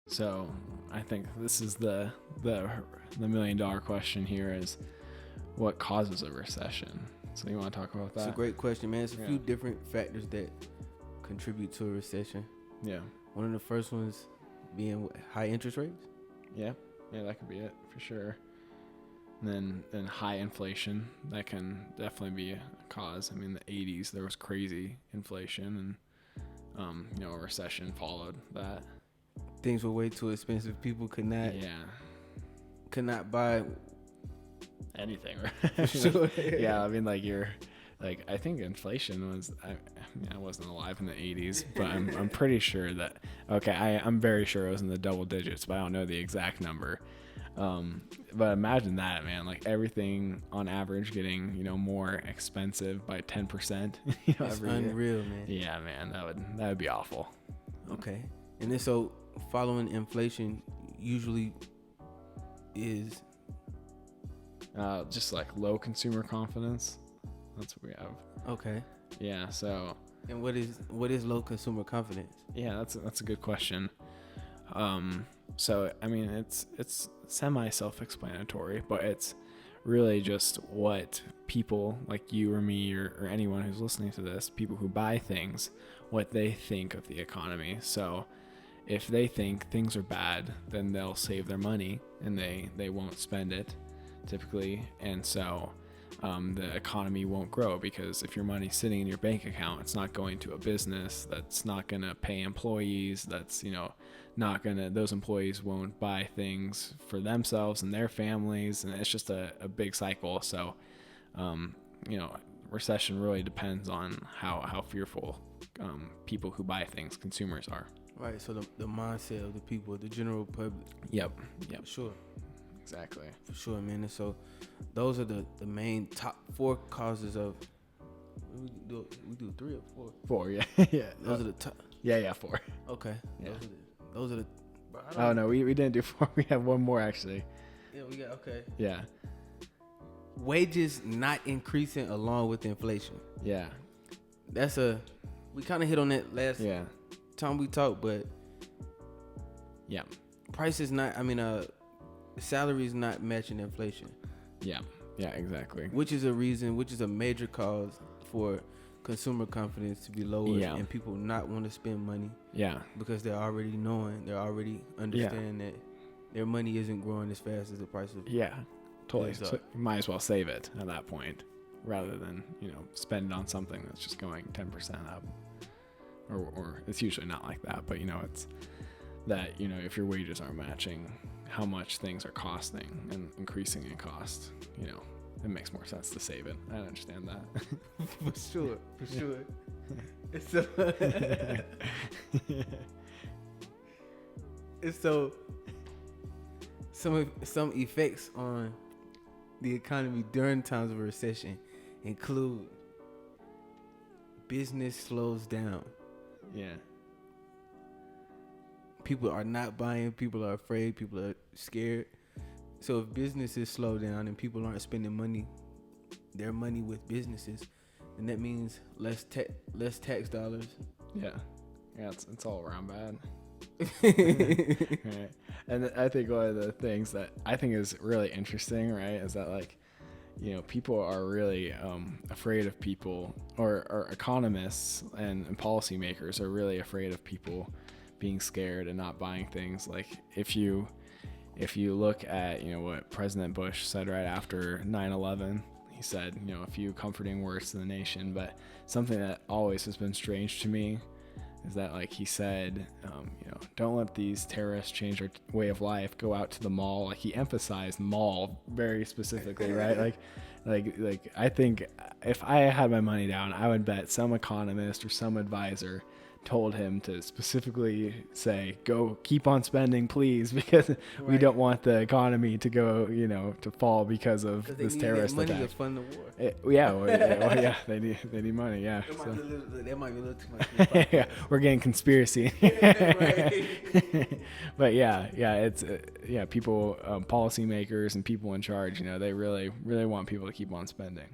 So I think this is the $1 million question here is what causes a recession? So you want to talk about that? It's a great question, man. It's a few different factors that contribute to a recession. Yeah. One of the first ones being high interest rates. Yeah, that could be it for sure. And then high inflation, that can definitely be a cause. I mean, the 80s, there was crazy inflation and, a recession followed that. Things were way too expensive. People could not buy anything, right? Sure. Yeah, I mean, I think inflation was, I wasn't alive in the 80s, but I'm pretty sure that, I'm very sure it was in the double digits, but I don't know the exact number. But imagine that, man, like everything on average getting, more expensive by 10%. It's unreal, man. Yeah, man, that would be awful. Okay. And then so following inflation usually is just like low consumer confidence. That's what we have. Okay. Yeah. So. And what is low consumer confidence? Yeah, that's a good question. So I mean, it's semi self-explanatory, but it's really just what people like you or me or anyone who's listening to this, people who buy things, what they think of the economy. So if they think things are bad, then they'll save their money and they won't spend it typically. And so the economy won't grow, because if your money's sitting in your bank account, it's not going to a business that's not going to pay employees, that's, not going to, those employees won't buy things for themselves and their families. And it's just a big cycle. So, recession really depends on how fearful people who buy things, consumers, are. Right. So the mindset of the people, the general public. Yep. Sure. Exactly. For sure, man. And so those are the main top 4 causes of. We do 3 or 4? 4, yeah. Yeah. Those are the top. Yeah, 4. Okay. Yeah. Those are the. Oh no, we didn't do 4. We have one more actually. Yeah, we got okay. Yeah. Wages not increasing along with inflation. Yeah. We kind of hit on that last time we talked, but yeah, prices salaries not matching inflation. Yeah, exactly. Which is a major cause for consumer confidence to be lower and people not want to spend money. Yeah. Because they're already understanding that their money isn't growing as fast as the price of. Yeah, totally. So you might as well save it at that point rather than, spend it on something that's just going 10% up. Or it's usually not like that, but it's that, if your wages aren't matching how much things are costing and increasing in cost, it makes more sense to save it. I understand that. For sure. It's so some effects on the economy during times of a recession include business slows down. Yeah. People are not buying. People are afraid. People are scared. So if businesses slow down and people aren't spending their money with businesses, then that means less tax dollars. Yeah. It's all around bad. Right. And I think one of the things that I think is really interesting, right, is that people are really afraid of people, or economists and policymakers are really afraid of people being scared and not buying things. Like if you look at what President Bush said right after 9/11, he said a few comforting words to the nation, but something that always has been strange to me is that he said don't let these terrorists change our way of life, go out to the mall. He emphasized mall very specifically, right? like I think if I had my money down, I would bet some economist or some advisor told him to specifically say, go keep on spending, please, because we don't want the economy to go, to fall because of this terrorist attack. Money to fund the war. They need money. Yeah. That might be a little too much. Yeah, we're getting conspiracy. But it's people, policymakers and people in charge, they really, really want people to keep on spending.